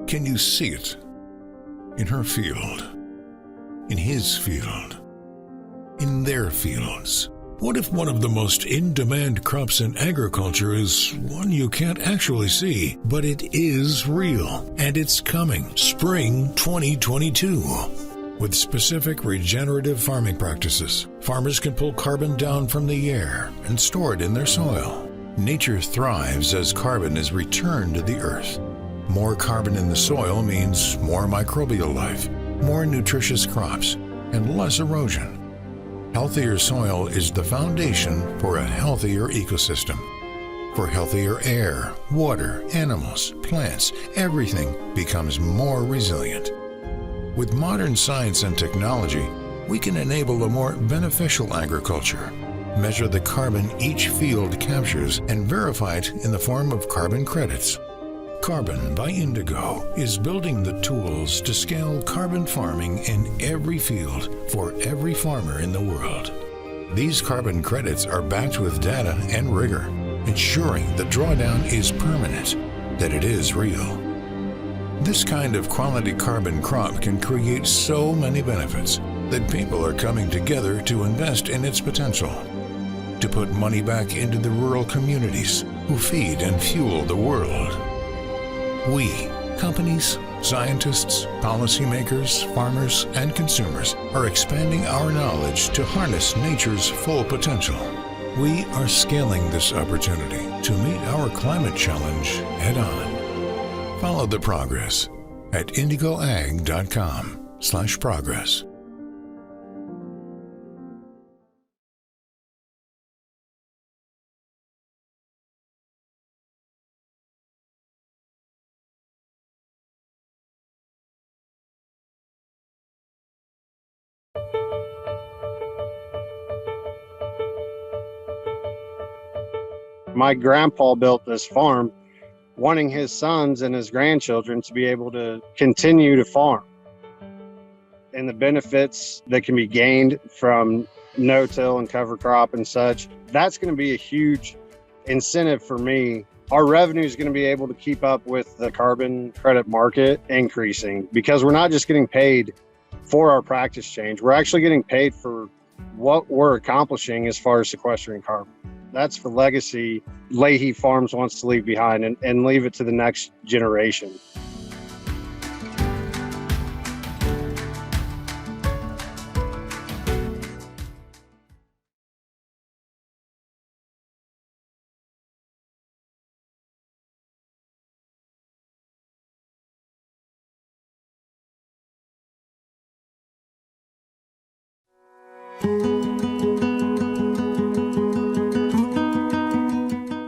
Can you see it? In her field, in his field, in their fields. What if one of the most in-demand crops in agriculture is one you can't actually see, but it is real, and it's coming, spring 2022. With specific regenerative farming practices, farmers can pull carbon down from the air and store it in their soil. Nature thrives as carbon is returned to the earth. More carbon in the soil means more microbial life, more nutritious crops, and less erosion. Healthier soil is the foundation for a healthier ecosystem. For healthier air, water, animals, plants, everything becomes more resilient. With modern science and technology, we can enable a more beneficial agriculture, measure the carbon each field captures, and verify it in the form of carbon credits. Carbon by Indigo is building the tools to scale carbon farming in every field for every farmer in the world. These carbon credits are backed with data and rigor, ensuring the drawdown is permanent, that it is real. This kind of quality carbon crop can create so many benefits that people are coming together to invest in its potential, to put money back into the rural communities who feed and fuel the world. We, companies, scientists, policymakers, farmers, and consumers, are expanding our knowledge to harness nature's full potential. We are scaling this opportunity to meet our climate challenge head-on. Follow the progress at indigoag.com/progress. My grandpa built this farm wanting his sons and his grandchildren to be able to continue to farm. And the benefits that can be gained from no-till and cover crop and such, that's going to be a huge incentive for me. Our revenue is going to be able to keep up with the carbon credit market increasing, because we're not just getting paid for our practice change. We're actually getting paid for what we're accomplishing as far as sequestering carbon. That's the legacy Leahy Farms wants to leave behind and leave it to the next generation.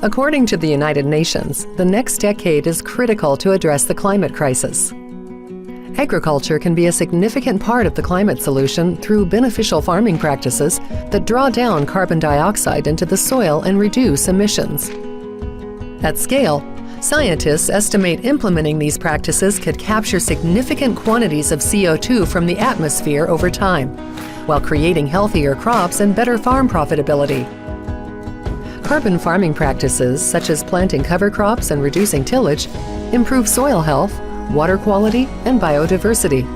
According to the United Nations, the next decade is critical to address the climate crisis. Agriculture can be a significant part of the climate solution through beneficial farming practices that draw down carbon dioxide into the soil and reduce emissions. At scale, scientists estimate implementing these practices could capture significant quantities of CO2 from the atmosphere over time, while creating healthier crops and better farm profitability. Carbon farming practices, such as planting cover crops and reducing tillage, improve soil health, water quality, and biodiversity.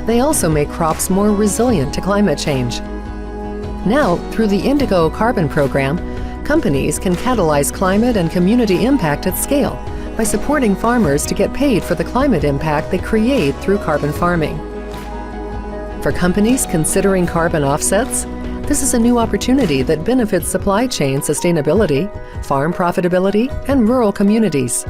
They also make crops more resilient to climate change. Now, through the Indigo Carbon Program, companies can catalyze climate and community impact at scale by supporting farmers to get paid for the climate impact they create through carbon farming. For companies considering carbon offsets, this is a new opportunity that benefits supply chain sustainability, farm profitability, and rural communities.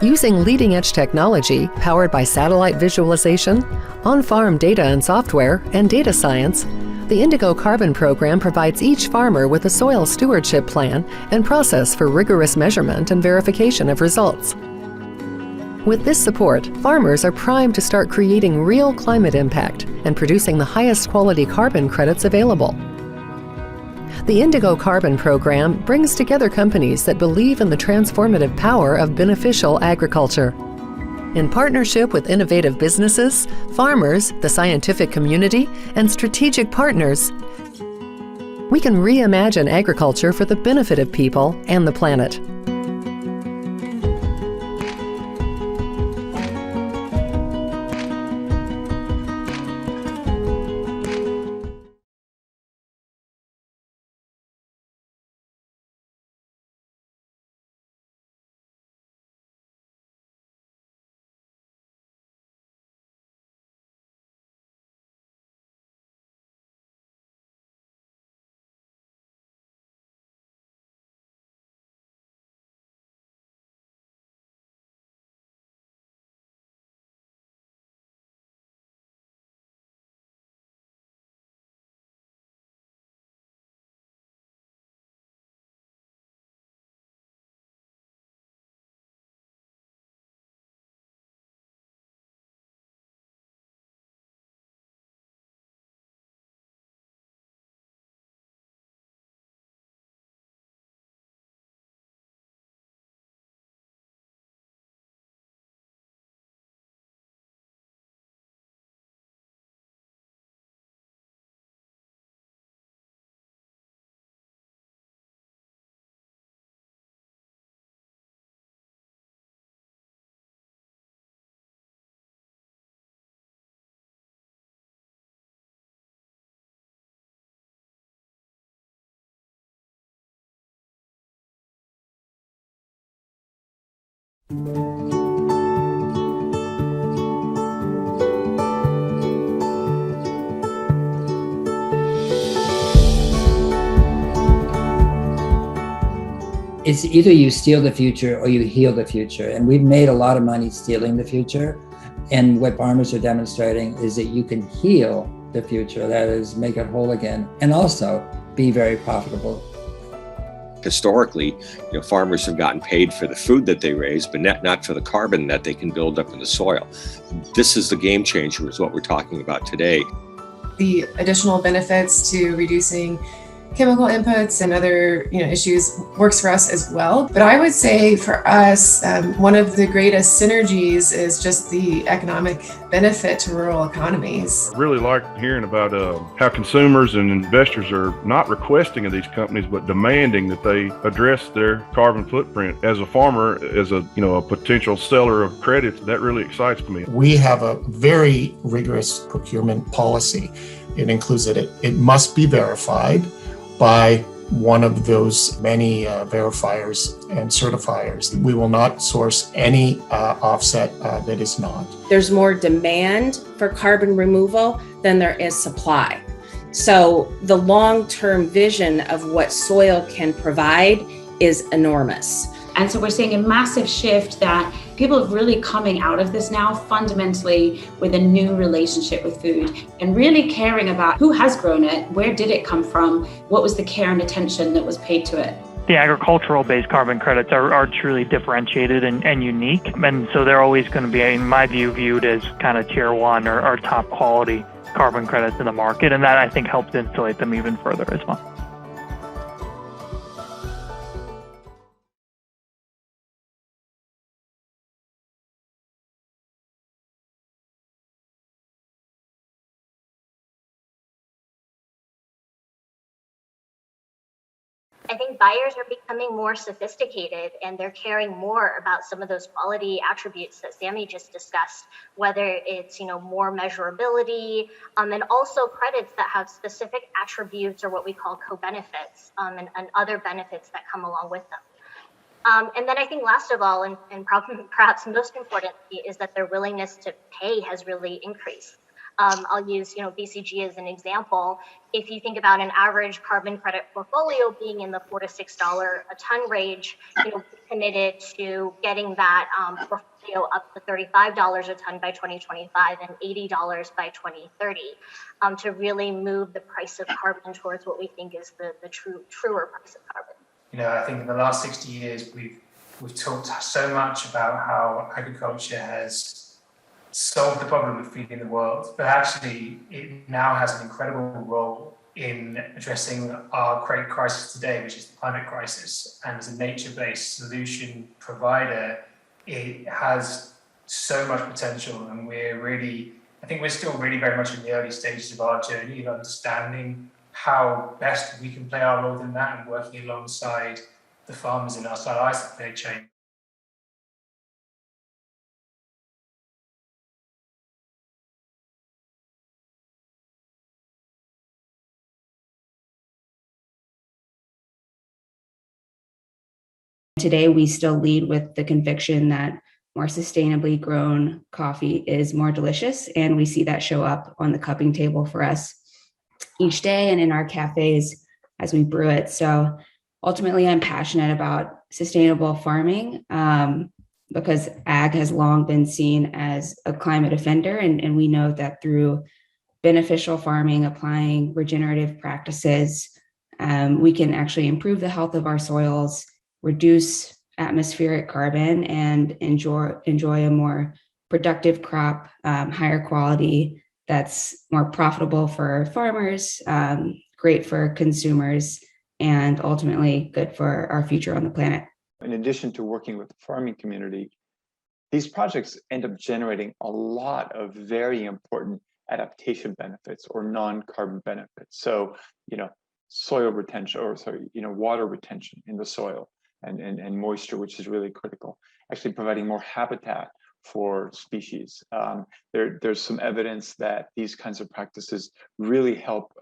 Using leading-edge technology powered by satellite visualization, on-farm data and software, and data science, the Indigo Carbon Program provides each farmer with a soil stewardship plan and process for rigorous measurement and verification of results. With this support, farmers are primed to start creating real climate impact and producing the highest quality carbon credits available. The Indigo Carbon Program brings together companies that believe in the transformative power of beneficial agriculture. In partnership with innovative businesses, farmers, the scientific community, and strategic partners, we can reimagine agriculture for the benefit of people and the planet. It's either you steal the future or you heal the future. And we've made a lot of money stealing the future. And what farmers are demonstrating is that you can heal the future, that is, make it whole again, and also be very profitable. Historically, farmers have gotten paid for the food that they raise, but not for the carbon that they can build up in the soil. This is the game changer, is what we're talking about today. The additional benefits to reducing chemical inputs and other issues works for us as well. But I would say for us, one of the greatest synergies is just the economic benefit to rural economies. I really like hearing about how consumers and investors are not requesting of these companies, but demanding that they address their carbon footprint. As a farmer, as a potential seller of credits, that really excites me. We have a very rigorous procurement policy. It includes that it must be verified by one of those many verifiers and certifiers. We will not source any offset that is not. There's more demand for carbon removal than there is supply. So the long-term vision of what soil can provide is enormous. And so we're seeing a massive shift that people are really coming out of this now fundamentally with a new relationship with food and really caring about who has grown it, where did it come from, what was the care and attention that was paid to it. The agricultural-based carbon credits are truly differentiated and unique. And so they're always going to be, in my view, viewed as kind of tier one or top quality carbon credits in the market. And that, I think, helps insulate them even further as well. I think buyers are becoming more sophisticated and they're caring more about some of those quality attributes that Sammy just discussed, whether it's more measurability and also credits that have specific attributes or what we call co-benefits and other benefits that come along with them. And then I think last of all, and perhaps most importantly, is that their willingness to pay has really increased. I'll use, BCG as an example. If you think about an average carbon credit portfolio being in the $4 to $6 a ton range, we're committed to getting that portfolio up to $35 a ton by 2025 and $80 by 2030 to really move the price of carbon towards what we think is the truer price of carbon. I think in the last 60 years, we've talked so much about how agriculture has solve the problem of feeding the world, but actually it now has an incredible role in addressing our great crisis today, which is the climate crisis. And as a nature-based solution provider, it has so much potential, and I think we're still really very much in the early stages of our journey of understanding how best we can play our role in that and working alongside the farmers in our supply chain. Today, we still lead with the conviction that more sustainably grown coffee is more delicious, and we see that show up on the cupping table for us each day and in our cafes as we brew it. So ultimately, I'm passionate about sustainable farming because ag has long been seen as a climate offender, and we know that through beneficial farming, applying regenerative practices, we can actually improve the health of our soils, reduce atmospheric carbon, and enjoy a more productive crop, higher quality, that's more profitable for farmers, great for consumers, and ultimately good for our future on the planet. In addition to working with the farming community, these projects end up generating a lot of very important adaptation benefits or non-carbon benefits. So, soil retention, or water retention in the soil, and moisture, which is really critical. Actually providing more habitat for species. There's some evidence that these kinds of practices really help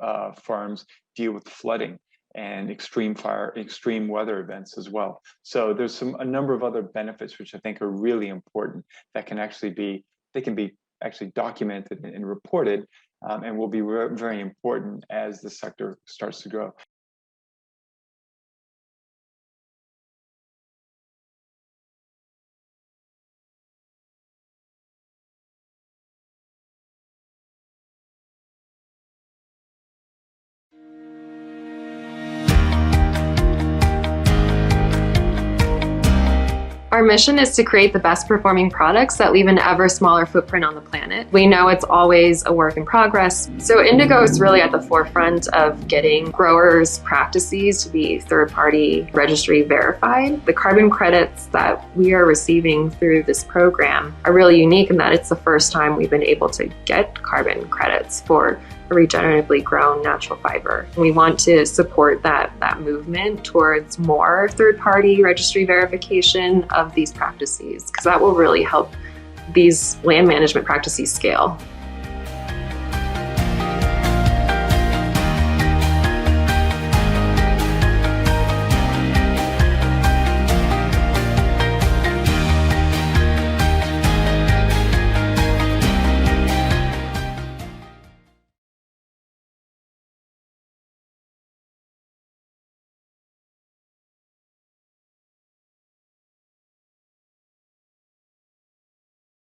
farms deal with flooding and extreme fire, extreme weather events as well. So there's a number of other benefits which I think are really important that can actually be, they can be actually documented and reported, and will be very important as the sector starts to grow. Our mission is to create the best performing products that leave an ever smaller footprint on the planet. We know it's always a work in progress, so Indigo is really at the forefront of getting growers' practices to be third-party registry verified. The carbon credits that we are receiving through this program are really unique in that it's the first time we've been able to get carbon credits for a regeneratively grown natural fiber. We want to support that movement towards more third-party registry verification of these practices, because that will really help these land management practices scale.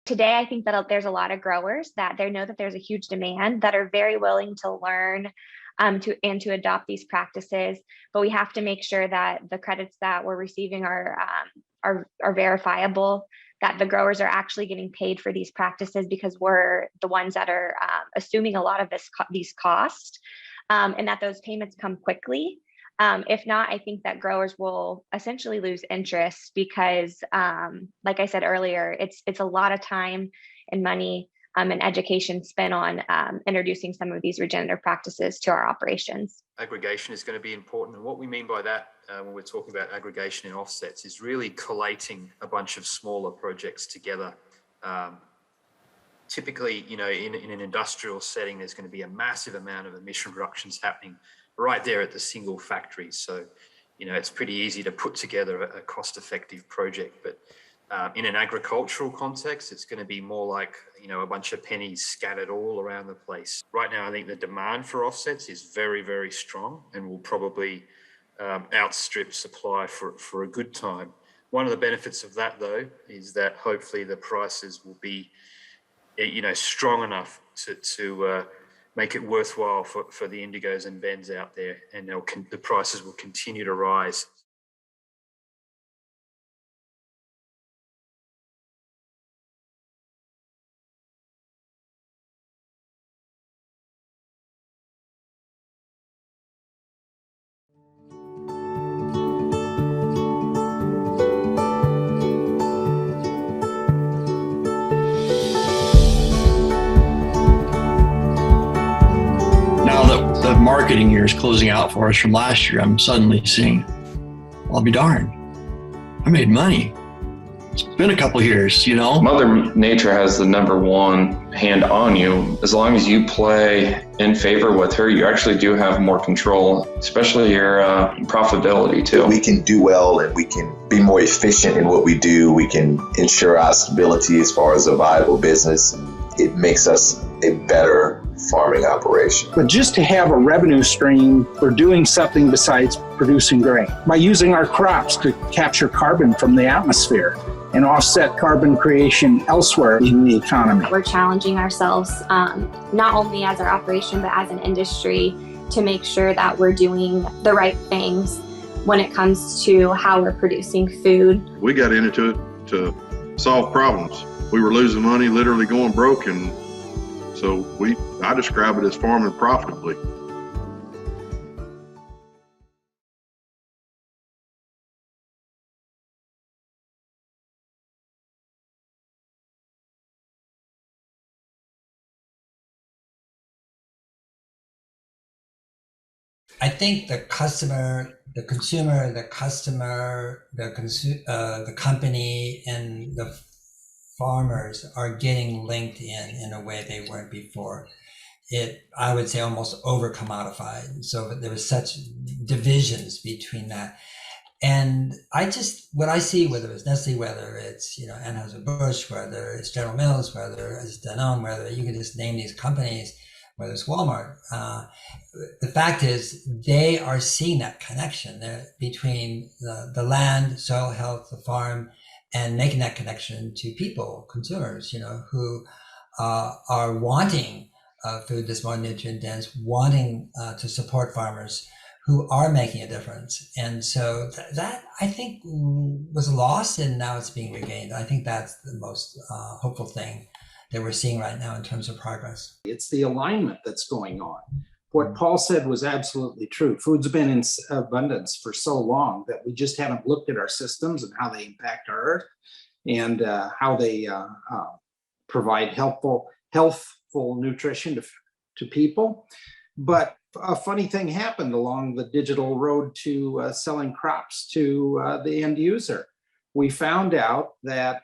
Today, I think that there's a lot of growers that they know that there's a huge demand that are very willing to learn to adopt these practices. But we have to make sure that the credits that we're receiving are verifiable, that the growers are actually getting paid for these practices, because we're the ones that are assuming a lot of these costs, and that those payments come quickly. If not, I think that growers will essentially lose interest because, like I said earlier, it's a lot of time and money and education spent on introducing some of these regenerative practices to our operations. Aggregation is going to be important. And what we mean by that when we're talking about aggregation and offsets is really collating a bunch of smaller projects together. Typically, in an industrial setting, there's going to be a massive amount of emission reductions happening right there at the single factory. So, it's pretty easy to put together a cost-effective project. But in an agricultural context, it's going to be more like, a bunch of pennies scattered all around the place. Right now, I think the demand for offsets is very, very strong and will probably outstrip supply for a good time. One of the benefits of that, though, is that hopefully the prices will be, strong enough to make it worthwhile for the Indigos and Bens out there, and the prices will continue to rise. Marketing year is closing out for us from last year, I'm suddenly seeing, well, I'll be darned, I made money. It's been a couple of years, Mother Nature has the number one hand on you. As long as you play in favor with her, you actually do have more control, especially your profitability too. We can do well and we can be more efficient in what we do. We can ensure our stability as far as a viable business. It makes us a better farming operation. But just to have a revenue stream for doing something besides producing grain, by using our crops to capture carbon from the atmosphere and offset carbon creation elsewhere in the economy. We're challenging ourselves, not only as our operation, but as an industry, to make sure that we're doing the right things when it comes to how we're producing food. We got into it to solve problems. We were losing money, literally going broke, and so I describe it as farming profitably. I think the customer, the consumer, the company, and the farmers are getting linked in a way they weren't before. I would say, almost over commodified. So there was such divisions between that. And what I see, whether it's Nestle, whether it's, Anheuser-Busch, whether it's General Mills, whether it's Danone, whether you can just name these companies, whether it's Walmart, the fact is they are seeing that connection there between the land, soil health, the farm, and making that connection to people, consumers, who are wanting food that's more nutrient dense, wanting to support farmers who are making a difference. And so that I think was lost, and now it's being regained. I think that's the most hopeful thing that we're seeing right now in terms of progress. It's the alignment that's going on. What Paul said was absolutely true. Food's been in abundance for so long that we just haven't looked at our systems and how they impact our earth, and how they provide healthful nutrition to people. But a funny thing happened along the digital road to selling crops to the end user. We found out that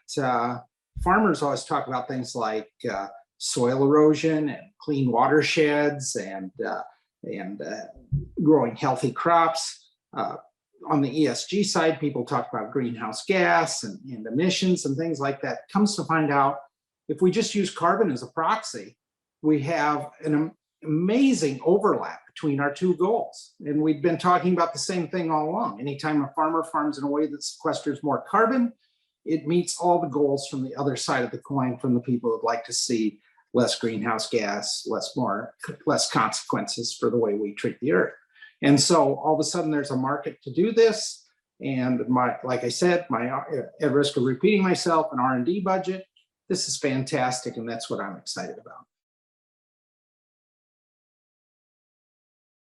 farmers always talk about things like soil erosion and clean watersheds and growing healthy crops. On the ESG side, people talk about greenhouse gas and emissions and things like that. Comes to find out, if we just use carbon as a proxy, we have an amazing overlap between our two goals. And we've been talking about the same thing all along. Anytime a farmer farms in a way that sequesters more carbon, it meets all the goals from the other side of the coin, from the people who'd like to see less greenhouse gas, less consequences for the way we treat the earth. And so all of a sudden there's a market to do this. And like I said, at risk of repeating myself, an R&D budget, this is fantastic. And that's what I'm excited about.